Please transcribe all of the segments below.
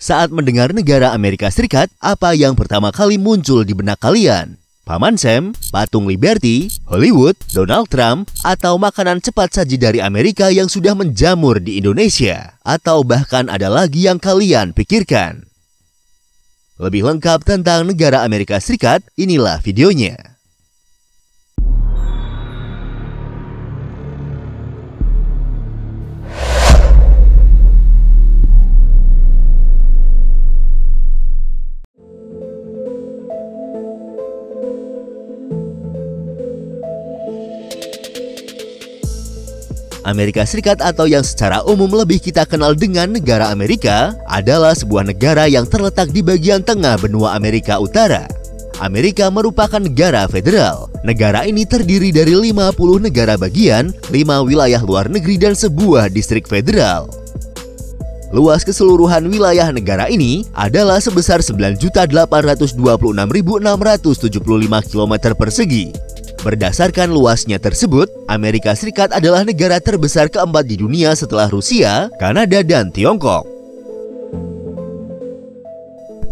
Saat mendengar negara Amerika Serikat, apa yang pertama kali muncul di benak kalian? Paman Sam, patung Liberty, Hollywood, Donald Trump, atau makanan cepat saji dari Amerika yang sudah menjamur di Indonesia? Atau bahkan ada lagi yang kalian pikirkan? Lebih lengkap tentang negara Amerika Serikat, inilah videonya. Amerika Serikat atau yang secara umum lebih kita kenal dengan negara Amerika adalah sebuah negara yang terletak di bagian tengah benua Amerika Utara. Amerika merupakan negara federal. Negara ini terdiri dari 50 negara bagian, 5 wilayah luar negeri dan sebuah distrik federal. Luas keseluruhan wilayah negara ini adalah sebesar 9.826.675 km persegi. Berdasarkan luasnya tersebut, Amerika Serikat adalah negara terbesar keempat di dunia setelah Rusia, Kanada, dan Tiongkok.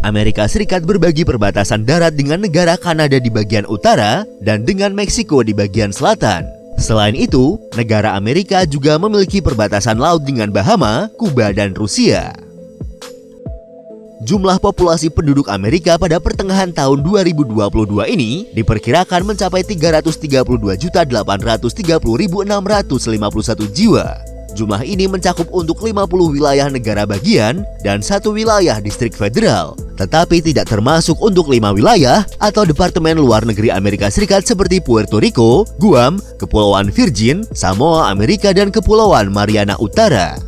Amerika Serikat berbagi perbatasan darat dengan negara Kanada di bagian utara dan dengan Meksiko di bagian selatan. Selain itu, negara Amerika juga memiliki perbatasan laut dengan Bahama, Kuba, dan Rusia. Jumlah populasi penduduk Amerika pada pertengahan tahun 2022 ini diperkirakan mencapai 332.830.651 jiwa. Jumlah ini mencakup untuk 50 wilayah negara bagian dan 1 wilayah distrik federal, tetapi tidak termasuk untuk 5 wilayah atau departemen luar negeri Amerika Serikat seperti Puerto Rico, Guam, Kepulauan Virgin, Samoa Amerika, dan Kepulauan Mariana Utara.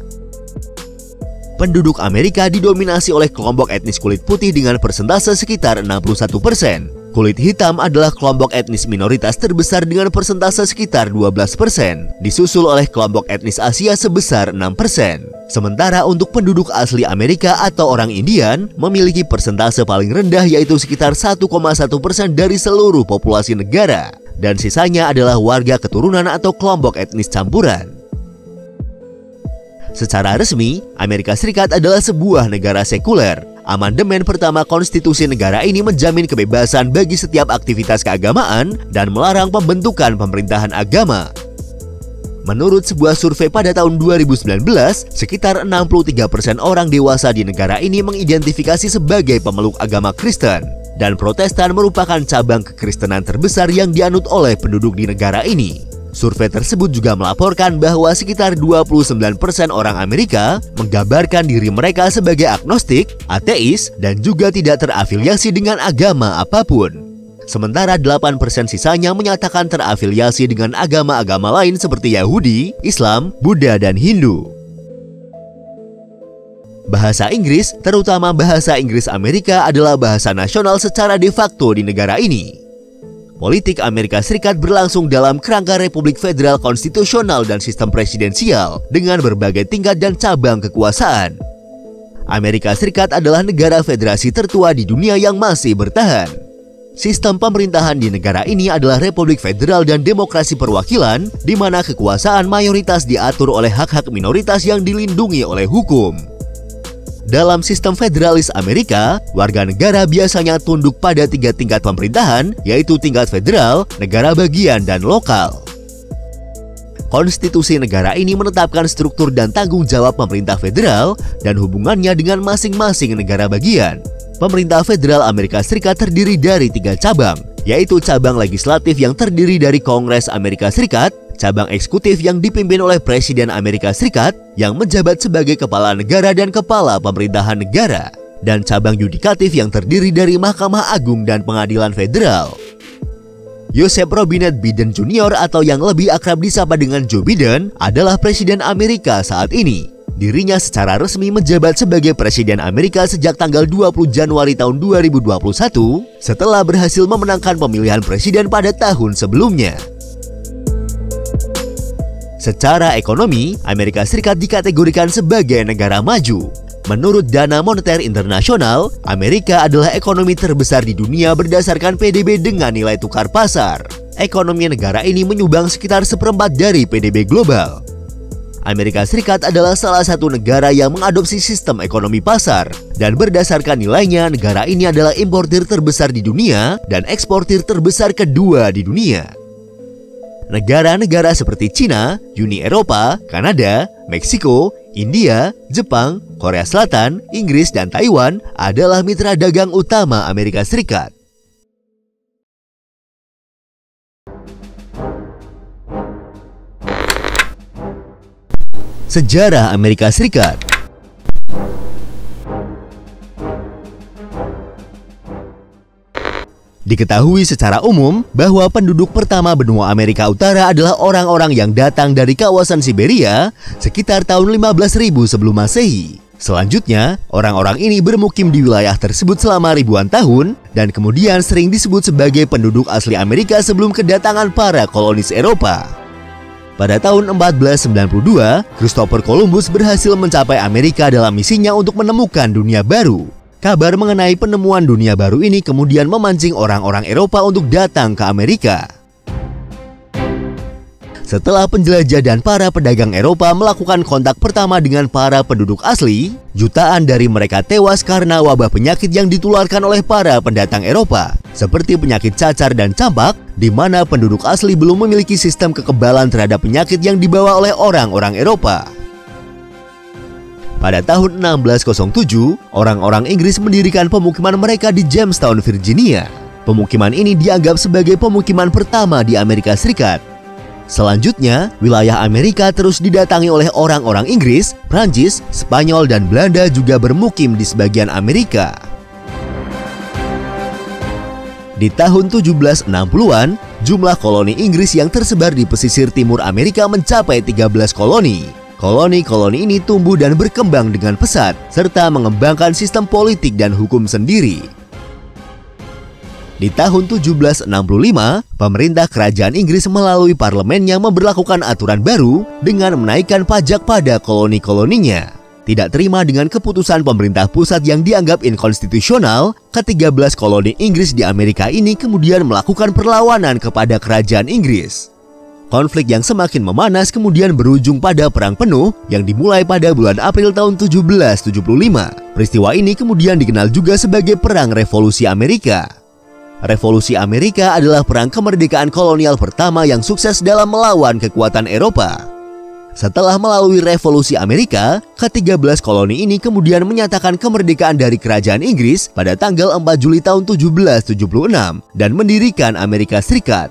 Penduduk Amerika didominasi oleh kelompok etnis kulit putih dengan persentase sekitar 61%. Kulit hitam adalah kelompok etnis minoritas terbesar dengan persentase sekitar 12%, disusul oleh kelompok etnis Asia sebesar 6%. Sementara untuk penduduk asli Amerika atau orang Indian memiliki persentase paling rendah yaitu sekitar 1,1% dari seluruh populasi negara, dan sisanya adalah warga keturunan atau kelompok etnis campuran. Secara resmi, Amerika Serikat adalah sebuah negara sekuler. Amandemen pertama konstitusi negara ini menjamin kebebasan bagi setiap aktivitas keagamaan dan melarang pembentukan pemerintahan agama. Menurut sebuah survei pada tahun 2019, sekitar 63% orang dewasa di negara ini mengidentifikasi sebagai pemeluk agama Kristen, dan Protestan merupakan cabang kekristenan terbesar yang dianut oleh penduduk di negara ini. Survei tersebut juga melaporkan bahwa sekitar 29% orang Amerika menggambarkan diri mereka sebagai agnostik, ateis, dan juga tidak terafiliasi dengan agama apapun. Sementara 8% sisanya menyatakan terafiliasi dengan agama-agama lain seperti Yahudi, Islam, Buddha, dan Hindu. Bahasa Inggris, terutama bahasa Inggris Amerika, adalah bahasa nasional secara de facto di negara ini. Politik Amerika Serikat berlangsung dalam kerangka Republik Federal Konstitusional dan sistem presidensial dengan berbagai tingkat dan cabang kekuasaan. Amerika Serikat adalah negara federasi tertua di dunia yang masih bertahan. Sistem pemerintahan di negara ini adalah Republik Federal dan demokrasi perwakilan, di mana kekuasaan mayoritas diatur oleh hak-hak minoritas yang dilindungi oleh hukum. Dalam sistem federalis Amerika, warga negara biasanya tunduk pada 3 tingkat pemerintahan, yaitu tingkat federal, negara bagian, dan lokal. Konstitusi negara ini menetapkan struktur dan tanggung jawab pemerintah federal dan hubungannya dengan masing-masing negara bagian. Pemerintah federal Amerika Serikat terdiri dari 3 cabang, yaitu cabang legislatif yang terdiri dari Kongres Amerika Serikat, cabang eksekutif yang dipimpin oleh Presiden Amerika Serikat yang menjabat sebagai kepala negara dan kepala pemerintahan negara, dan cabang yudikatif yang terdiri dari Mahkamah Agung dan Pengadilan Federal. Joseph Robinette Biden Jr. atau yang lebih akrab disapa dengan Joe Biden adalah Presiden Amerika saat ini. Dirinya secara resmi menjabat sebagai Presiden Amerika sejak tanggal 20 Januari tahun 2021 setelah berhasil memenangkan pemilihan presiden pada tahun sebelumnya. Secara ekonomi, Amerika Serikat dikategorikan sebagai negara maju. Menurut Dana Moneter Internasional, Amerika adalah ekonomi terbesar di dunia berdasarkan PDB dengan nilai tukar pasar. Ekonomi negara ini menyumbang sekitar 1/4 dari PDB global. Amerika Serikat adalah salah satu negara yang mengadopsi sistem ekonomi pasar, Dan berdasarkan nilainya, negara ini adalah importir terbesar di dunia dan eksportir terbesar kedua di dunia. Negara-negara seperti Cina, Uni Eropa, Kanada, Meksiko, India, Jepang, Korea Selatan, Inggris, dan Taiwan adalah mitra dagang utama Amerika Serikat. Sejarah Amerika Serikat. Diketahui secara umum bahwa penduduk pertama benua Amerika Utara adalah orang-orang yang datang dari kawasan Siberia sekitar tahun 15.000 sebelum Masehi. Selanjutnya, orang-orang ini bermukim di wilayah tersebut selama ribuan tahun dan kemudian sering disebut sebagai penduduk asli Amerika sebelum kedatangan para kolonis Eropa. Pada tahun 1492, Christopher Columbus berhasil mencapai Amerika dalam misinya untuk menemukan dunia baru. Kabar mengenai penemuan dunia baru ini kemudian memancing orang-orang Eropa untuk datang ke Amerika. Setelah penjelajah dan para pedagang Eropa melakukan kontak pertama dengan para penduduk asli, jutaan dari mereka tewas karena wabah penyakit yang ditularkan oleh para pendatang Eropa, seperti penyakit cacar dan campak, di mana penduduk asli belum memiliki sistem kekebalan terhadap penyakit yang dibawa oleh orang-orang Eropa. Pada tahun 1607, orang-orang Inggris mendirikan pemukiman mereka di Jamestown, Virginia. Pemukiman ini dianggap sebagai pemukiman pertama di Amerika Serikat. Selanjutnya, wilayah Amerika terus didatangi oleh orang-orang Inggris, Prancis, Spanyol, dan Belanda juga bermukim di sebagian Amerika. Di tahun 1760-an, jumlah koloni Inggris yang tersebar di pesisir timur Amerika mencapai 13 koloni. Koloni-koloni ini tumbuh dan berkembang dengan pesat, serta mengembangkan sistem politik dan hukum sendiri. Di tahun 1765, pemerintah kerajaan Inggris melalui parlemennya memberlakukan aturan baru dengan menaikkan pajak pada koloni-koloninya. Tidak terima dengan keputusan pemerintah pusat yang dianggap inkonstitusional, ke-13 koloni Inggris di Amerika ini kemudian melakukan perlawanan kepada kerajaan Inggris. Konflik yang semakin memanas kemudian berujung pada Perang Penuh yang dimulai pada bulan April tahun 1775. Peristiwa ini kemudian dikenal juga sebagai Perang Revolusi Amerika. Revolusi Amerika adalah perang kemerdekaan kolonial pertama yang sukses dalam melawan kekuatan Eropa. Setelah melalui Revolusi Amerika, ke-13 koloni ini kemudian menyatakan kemerdekaan dari kerajaan Inggris pada tanggal 4 Juli tahun 1776 dan mendirikan Amerika Serikat.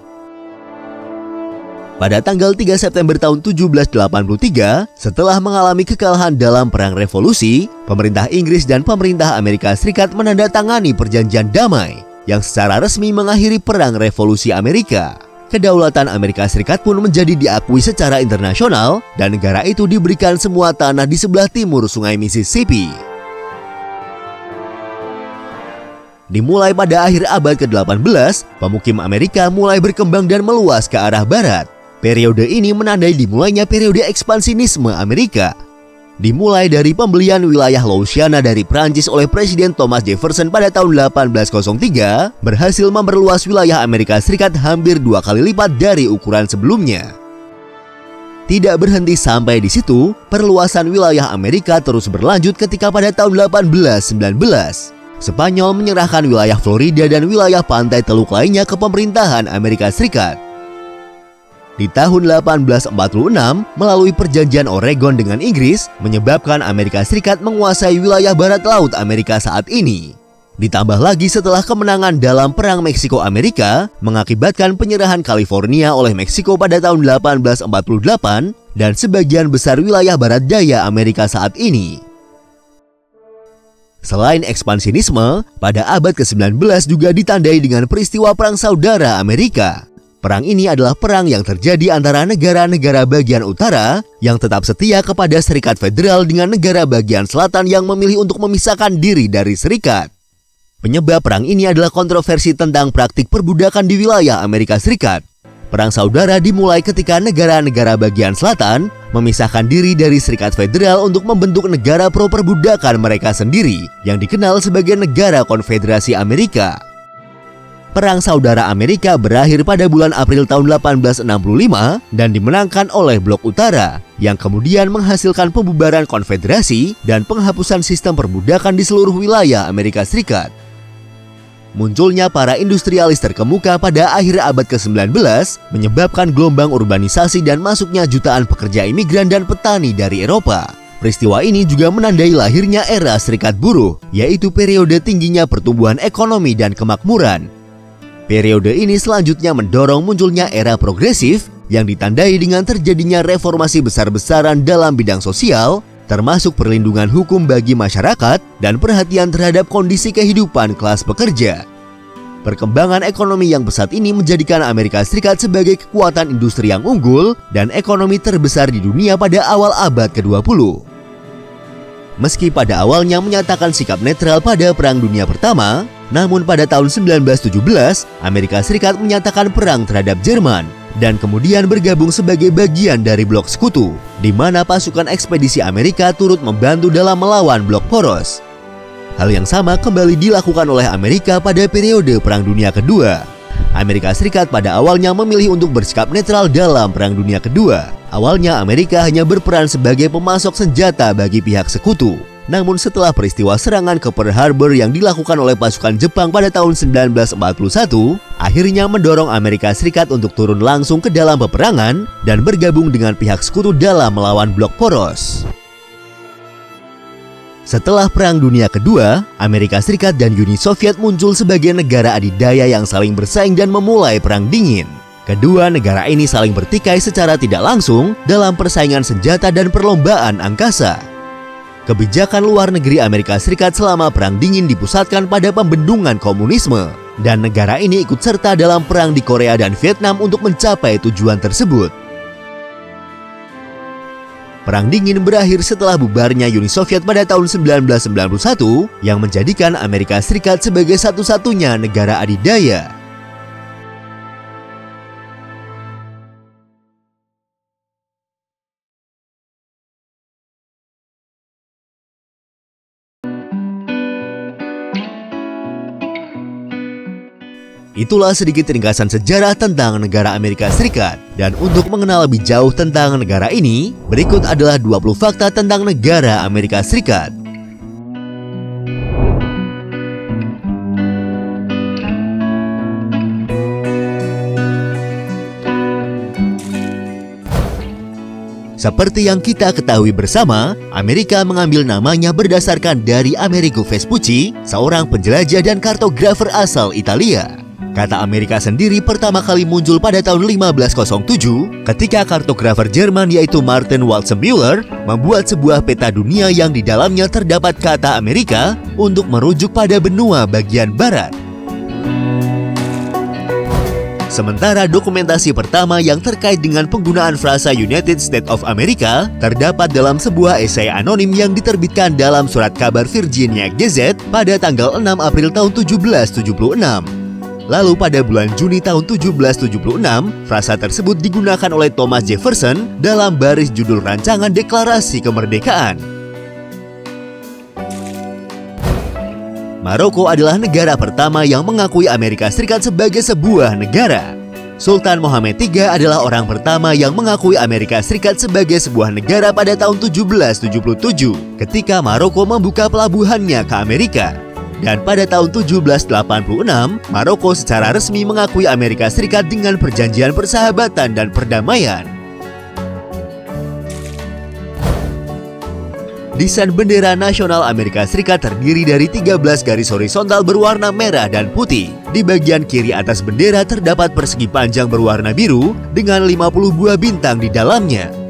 Pada tanggal 3 September tahun 1783, setelah mengalami kekalahan dalam Perang Revolusi, pemerintah Inggris dan pemerintah Amerika Serikat menandatangani perjanjian damai yang secara resmi mengakhiri Perang Revolusi Amerika. Kedaulatan Amerika Serikat pun menjadi diakui secara internasional dan negara itu diberikan semua tanah di sebelah timur Sungai Mississippi. Dimulai pada akhir abad ke-18, pemukim Amerika mulai berkembang dan meluas ke arah barat. Periode ini menandai dimulainya periode ekspansionisme Amerika. Dimulai dari pembelian wilayah Louisiana dari Prancis oleh Presiden Thomas Jefferson pada tahun 1803, berhasil memperluas wilayah Amerika Serikat hampir 2 kali lipat dari ukuran sebelumnya. Tidak berhenti sampai di situ, perluasan wilayah Amerika terus berlanjut ketika pada tahun 1819, Spanyol menyerahkan wilayah Florida dan wilayah pantai teluk lainnya ke pemerintahan Amerika Serikat. Di tahun 1846, melalui perjanjian Oregon dengan Inggris, menyebabkan Amerika Serikat menguasai wilayah barat laut Amerika saat ini. Ditambah lagi setelah kemenangan dalam Perang Meksiko-Amerika, mengakibatkan penyerahan California oleh Meksiko pada tahun 1848 dan sebagian besar wilayah barat daya Amerika saat ini. Selain ekspansionisme, pada abad ke-19 juga ditandai dengan peristiwa Perang Saudara Amerika. Perang ini adalah perang yang terjadi antara negara-negara bagian utara yang tetap setia kepada Serikat Federal dengan negara bagian selatan yang memilih untuk memisahkan diri dari serikat. Penyebab perang ini adalah kontroversi tentang praktik perbudakan di wilayah Amerika Serikat. Perang Saudara dimulai ketika negara-negara bagian selatan memisahkan diri dari Serikat Federal untuk membentuk negara pro-perbudakan mereka sendiri yang dikenal sebagai Negara Konfederasi Amerika. Perang Saudara Amerika berakhir pada bulan April tahun 1865 dan dimenangkan oleh Blok Utara, yang kemudian menghasilkan pembubaran konfederasi dan penghapusan sistem perbudakan di seluruh wilayah Amerika Serikat. Munculnya para industrialis terkemuka pada akhir abad ke-19 menyebabkan gelombang urbanisasi dan masuknya jutaan pekerja imigran dan petani dari Eropa. Peristiwa ini juga menandai lahirnya era Serikat Buruh, yaitu periode tingginya pertumbuhan ekonomi dan kemakmuran. Periode ini selanjutnya mendorong munculnya era progresif yang ditandai dengan terjadinya reformasi besar-besaran dalam bidang sosial, termasuk perlindungan hukum bagi masyarakat dan perhatian terhadap kondisi kehidupan kelas pekerja. Perkembangan ekonomi yang pesat ini menjadikan Amerika Serikat sebagai kekuatan industri yang unggul dan ekonomi terbesar di dunia pada awal abad ke-20. Meski pada awalnya menyatakan sikap netral pada Perang Dunia Pertama, namun pada tahun 1917, Amerika Serikat menyatakan perang terhadap Jerman dan kemudian bergabung sebagai bagian dari blok sekutu, di mana pasukan ekspedisi Amerika turut membantu dalam melawan blok poros. Hal yang sama kembali dilakukan oleh Amerika pada periode Perang Dunia Kedua. Amerika Serikat pada awalnya memilih untuk bersikap netral dalam Perang Dunia Kedua. Awalnya Amerika hanya berperan sebagai pemasok senjata bagi pihak sekutu. Namun setelah peristiwa serangan ke Pearl Harbor yang dilakukan oleh pasukan Jepang pada tahun 1941, akhirnya mendorong Amerika Serikat untuk turun langsung ke dalam peperangan dan bergabung dengan pihak sekutu dalam melawan blok poros. Setelah Perang Dunia Kedua, Amerika Serikat dan Uni Soviet muncul sebagai negara adidaya yang saling bersaing dan memulai Perang Dingin. Kedua negara ini saling bertikai secara tidak langsung dalam persaingan senjata dan perlombaan angkasa. Kebijakan luar negeri Amerika Serikat selama Perang Dingin dipusatkan pada pembendungan komunisme, dan negara ini ikut serta dalam perang di Korea dan Vietnam untuk mencapai tujuan tersebut. Perang Dingin berakhir setelah bubarnya Uni Soviet pada tahun 1991 yang menjadikan Amerika Serikat sebagai satu-satunya negara adidaya. Itulah sedikit ringkasan sejarah tentang negara Amerika Serikat. Dan untuk mengenal lebih jauh tentang negara ini, berikut adalah 20 fakta tentang negara Amerika Serikat. Seperti yang kita ketahui bersama, Amerika mengambil namanya berdasarkan dari Amerigo Vespucci, seorang penjelajah dan kartografer asal Italia. Kata Amerika sendiri pertama kali muncul pada tahun 1507 ketika kartografer Jerman yaitu Martin Waldseemüller membuat sebuah peta dunia yang di dalamnya terdapat kata Amerika untuk merujuk pada benua bagian barat. Sementara dokumentasi pertama yang terkait dengan penggunaan frasa United States of America terdapat dalam sebuah esai anonim yang diterbitkan dalam surat kabar Virginia Gazette pada tanggal 6 April tahun 1776. Lalu pada bulan Juni tahun 1776, frasa tersebut digunakan oleh Thomas Jefferson dalam baris judul rancangan Deklarasi Kemerdekaan. Maroko adalah negara pertama yang mengakui Amerika Serikat sebagai sebuah negara. Sultan Mohammed III adalah orang pertama yang mengakui Amerika Serikat sebagai sebuah negara pada tahun 1777 ketika Maroko membuka pelabuhannya ke Amerika. Dan pada tahun 1786, Maroko secara resmi mengakui Amerika Serikat dengan perjanjian persahabatan dan perdamaian. Desain bendera nasional Amerika Serikat terdiri dari 13 garis horizontal berwarna merah dan putih. Di bagian kiri atas bendera terdapat persegi panjang berwarna biru dengan 50 buah bintang di dalamnya.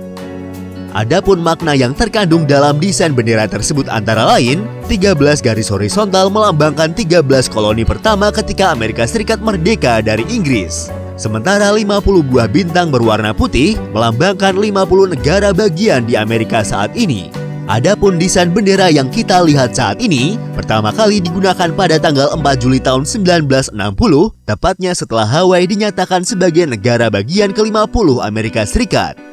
Adapun makna yang terkandung dalam desain bendera tersebut antara lain, 13 garis horizontal melambangkan 13 koloni pertama ketika Amerika Serikat merdeka dari Inggris. Sementara 50 buah bintang berwarna putih melambangkan 50 negara bagian di Amerika saat ini. Adapun desain bendera yang kita lihat saat ini pertama kali digunakan pada tanggal 4 Juli tahun 1960, tepatnya setelah Hawaii dinyatakan sebagai negara bagian ke-50 Amerika Serikat.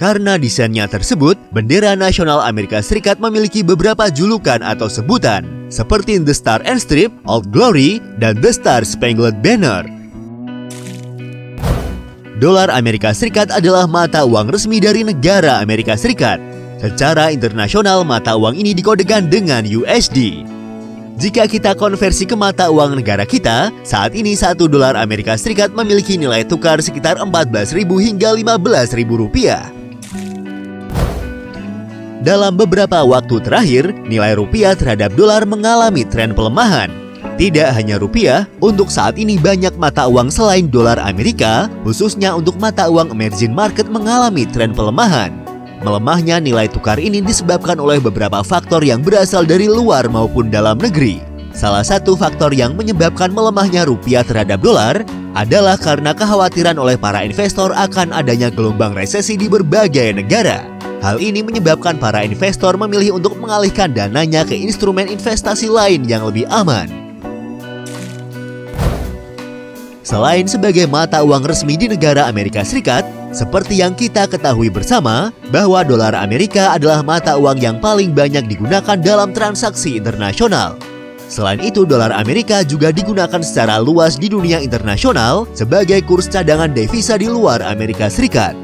Karena desainnya tersebut, bendera nasional Amerika Serikat memiliki beberapa julukan atau sebutan, seperti The Star and Strip, Old Glory, dan The Star Spangled Banner. Dolar Amerika Serikat adalah mata uang resmi dari negara Amerika Serikat. Secara internasional, mata uang ini dikodekan dengan USD. Jika kita konversi ke mata uang negara kita, saat ini 1 dolar Amerika Serikat memiliki nilai tukar sekitar 14.000 hingga 15.000 rupiah. Dalam beberapa waktu terakhir, nilai rupiah terhadap dolar mengalami tren pelemahan. Tidak hanya rupiah, untuk saat ini banyak mata uang selain dolar Amerika, khususnya untuk mata uang emerging market mengalami tren pelemahan. Melemahnya nilai tukar ini disebabkan oleh beberapa faktor yang berasal dari luar maupun dalam negeri. Salah satu faktor yang menyebabkan melemahnya rupiah terhadap dolar adalah karena kekhawatiran oleh para investor akan adanya gelombang resesi di berbagai negara. Hal ini menyebabkan para investor memilih untuk mengalihkan dananya ke instrumen investasi lain yang lebih aman. Selain sebagai mata uang resmi di negara Amerika Serikat, seperti yang kita ketahui bersama bahwa dolar Amerika adalah mata uang yang paling banyak digunakan dalam transaksi internasional. Selain itu, dolar Amerika juga digunakan secara luas di dunia internasional sebagai kurs cadangan devisa di luar Amerika Serikat.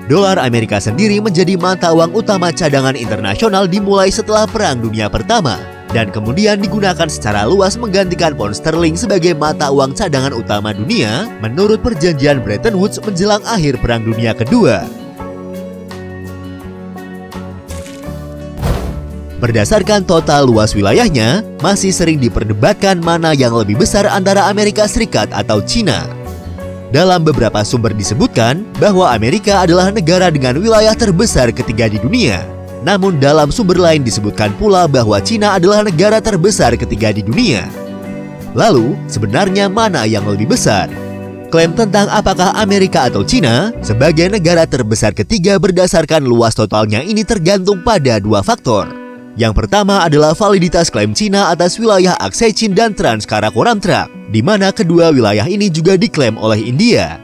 Dolar Amerika sendiri menjadi mata uang utama cadangan internasional dimulai setelah Perang Dunia Pertama, dan kemudian digunakan secara luas menggantikan pound sterling sebagai mata uang cadangan utama dunia menurut perjanjian Bretton Woods menjelang akhir Perang Dunia Kedua. Berdasarkan total luas wilayahnya, masih sering diperdebatkan mana yang lebih besar antara Amerika Serikat atau China. Dalam beberapa sumber disebutkan bahwa Amerika adalah negara dengan wilayah terbesar ketiga di dunia. Namun dalam sumber lain disebutkan pula bahwa China adalah negara terbesar ketiga di dunia. Lalu, sebenarnya mana yang lebih besar? Klaim tentang apakah Amerika atau China sebagai negara terbesar ketiga berdasarkan luas totalnya ini tergantung pada dua faktor. Yang pertama adalah validitas klaim China atas wilayah Aksai Chin dan Trans-Karakoram Tract, di mana kedua wilayah ini juga diklaim oleh India.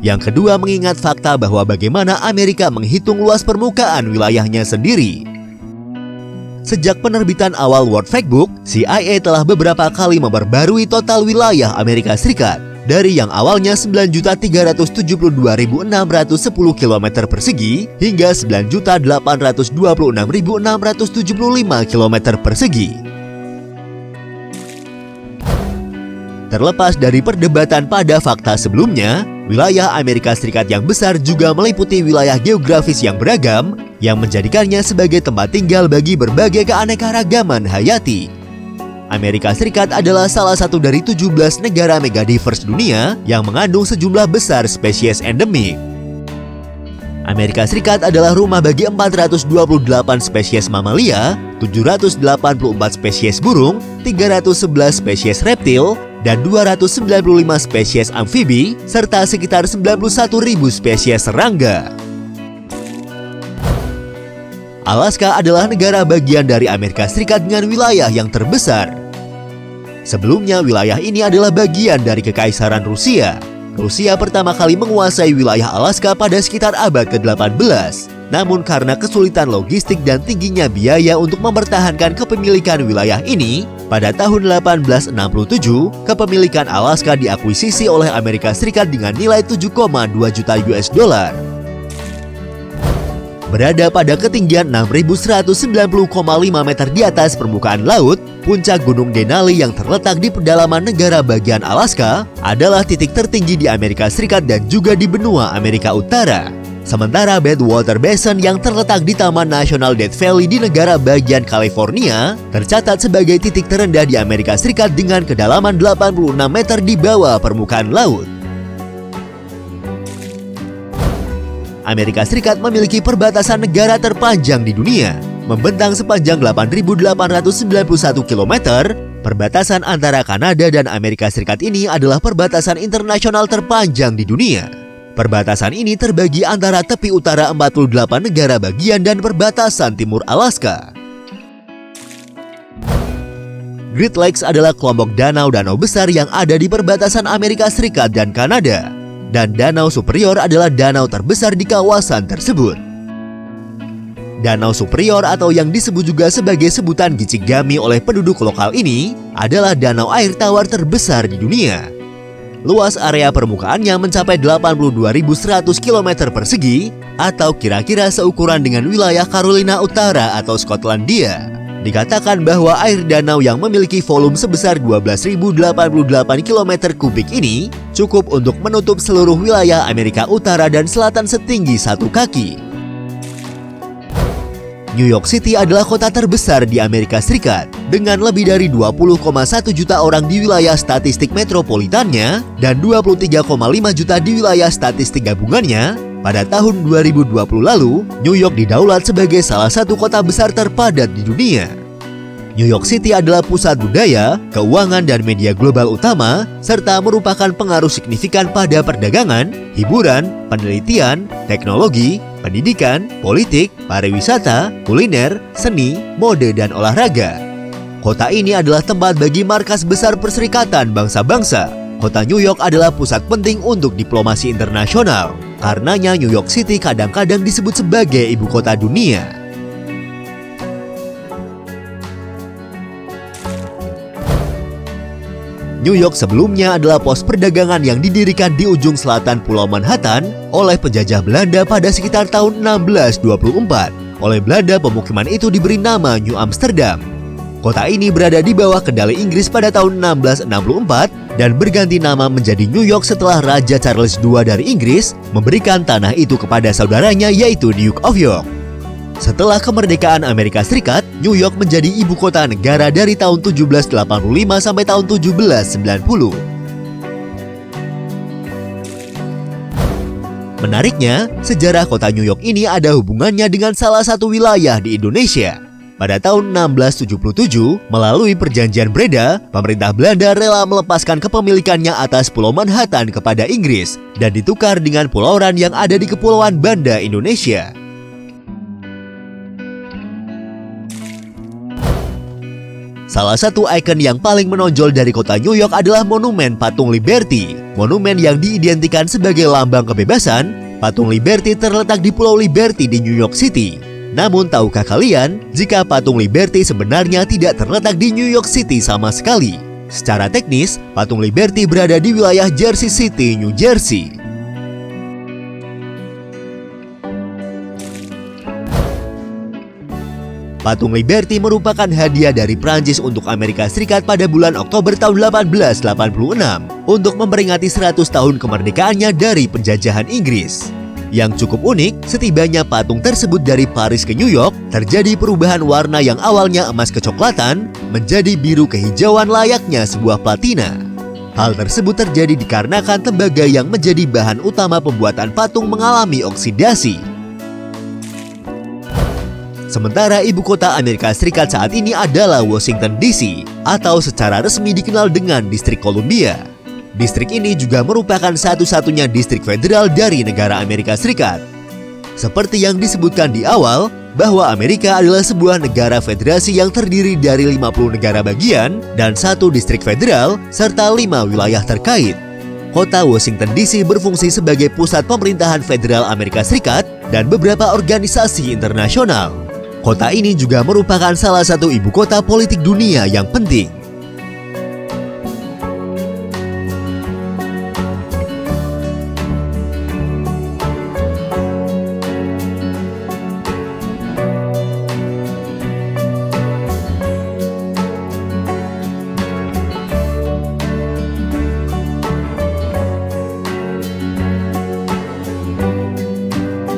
Yang kedua mengingat fakta bahwa bagaimana Amerika menghitung luas permukaan wilayahnya sendiri. Sejak penerbitan awal World Factbook, CIA telah beberapa kali memperbarui total wilayah Amerika Serikat. Dari yang awalnya 9.372.610 km persegi hingga 9.826.675 km persegi. Terlepas dari perdebatan pada fakta sebelumnya, wilayah Amerika Serikat yang besar juga meliputi wilayah geografis yang beragam yang menjadikannya sebagai tempat tinggal bagi berbagai keanekaragaman hayati. Amerika Serikat adalah salah satu dari 17 negara megadiverse dunia yang mengandung sejumlah besar spesies endemik. Amerika Serikat adalah rumah bagi 428 spesies mamalia, 784 spesies burung, 311 spesies reptil, dan 295 spesies amfibi, serta sekitar 91.000 spesies serangga. Alaska adalah negara bagian dari Amerika Serikat dengan wilayah yang terbesar. Sebelumnya, wilayah ini adalah bagian dari Kekaisaran Rusia. Rusia pertama kali menguasai wilayah Alaska pada sekitar abad ke-18. Namun karena kesulitan logistik dan tingginya biaya untuk mempertahankan kepemilikan wilayah ini, pada tahun 1867, kepemilikan Alaska diakuisisi oleh Amerika Serikat dengan nilai 7,2 juta US dollar. Berada pada ketinggian 6.190,5 meter di atas permukaan laut, puncak Gunung Denali yang terletak di pedalaman negara bagian Alaska adalah titik tertinggi di Amerika Serikat dan juga di benua Amerika Utara. Sementara Badwater Basin yang terletak di Taman Nasional Death Valley di negara bagian California tercatat sebagai titik terendah di Amerika Serikat dengan kedalaman 86 meter di bawah permukaan laut. Amerika Serikat memiliki perbatasan negara terpanjang di dunia, membentang sepanjang 8.891 km. Perbatasan antara Kanada dan Amerika Serikat ini adalah perbatasan internasional terpanjang di dunia. Perbatasan ini terbagi antara tepi utara 48 negara bagian dan perbatasan timur Alaska. Great Lakes adalah kelompok danau-danau besar yang ada di perbatasan Amerika Serikat dan Kanada. dan Danau Superior adalah danau terbesar di kawasan tersebut. Danau Superior atau yang disebut juga sebagai sebutan Gichigami oleh penduduk lokal ini adalah danau air tawar terbesar di dunia. Luas area permukaannya mencapai 82.100 km persegi atau kira-kira seukuran dengan wilayah Carolina Utara atau Skotlandia. Dikatakan bahwa air danau yang memiliki volume sebesar 12.088 km kubik ini cukup untuk menutup seluruh wilayah Amerika Utara dan Selatan setinggi 1 kaki. New York City adalah kota terbesar di Amerika Serikat dengan lebih dari 20,1 juta orang di wilayah statistik metropolitannya dan 23,5 juta di wilayah statistik gabungannya. Pada tahun 2020 lalu, New York didaulat sebagai salah satu kota besar terpadat di dunia. New York City adalah pusat budaya, keuangan, dan media global utama, serta merupakan pengaruh signifikan pada perdagangan, hiburan, penelitian, teknologi, pendidikan, politik, pariwisata, kuliner, seni, mode, dan olahraga. Kota ini adalah tempat bagi markas besar Perserikatan Bangsa-Bangsa. Kota New York adalah pusat penting untuk diplomasi internasional. Karenanya New York City kadang-kadang disebut sebagai ibu kota dunia. New York sebelumnya adalah pos perdagangan yang didirikan di ujung selatan Pulau Manhattan oleh penjajah Belanda pada sekitar tahun 1624. Oleh Belanda, pemukiman itu diberi nama New Amsterdam. Kota ini berada di bawah kendali Inggris pada tahun 1664 dan berganti nama menjadi New York setelah Raja Charles II dari Inggris memberikan tanah itu kepada saudaranya yaitu Duke of York. Setelah kemerdekaan Amerika Serikat, New York menjadi ibu kota negara dari tahun 1785 sampai tahun 1790. Menariknya, sejarah kota New York ini ada hubungannya dengan salah satu wilayah di Indonesia. Pada tahun 1677, melalui perjanjian Breda, pemerintah Belanda rela melepaskan kepemilikannya atas Pulau Manhattan kepada Inggris dan ditukar dengan Pulau Ran yang ada di Kepulauan Banda, Indonesia. Salah satu ikon yang paling menonjol dari kota New York adalah monumen Patung Liberty. Monumen yang diidentikan sebagai lambang kebebasan, Patung Liberty terletak di Pulau Liberty di New York City. Namun tahukah kalian jika Patung Liberty sebenarnya tidak terletak di New York City sama sekali? Secara teknis, Patung Liberty berada di wilayah Jersey City, New Jersey. Patung Liberty merupakan hadiah dari Prancis untuk Amerika Serikat pada bulan Oktober tahun 1886 untuk memperingati 100 tahun kemerdekaannya dari penjajahan Inggris. Yang cukup unik, setibanya patung tersebut dari Paris ke New York, terjadi perubahan warna yang awalnya emas kecoklatan menjadi biru kehijauan layaknya sebuah platina. Hal tersebut terjadi dikarenakan tembaga yang menjadi bahan utama pembuatan patung mengalami oksidasi. Sementara ibu kota Amerika Serikat saat ini adalah Washington DC atau secara resmi dikenal dengan Distrik Columbia. Distrik ini juga merupakan satu-satunya distrik federal dari negara Amerika Serikat. Seperti yang disebutkan di awal, bahwa Amerika adalah sebuah negara federasi yang terdiri dari 50 negara bagian dan 1 distrik federal serta 5 wilayah terkait. Kota Washington DC berfungsi sebagai pusat pemerintahan federal Amerika Serikat dan beberapa organisasi internasional. Kota ini juga merupakan salah satu ibu kota politik dunia yang penting.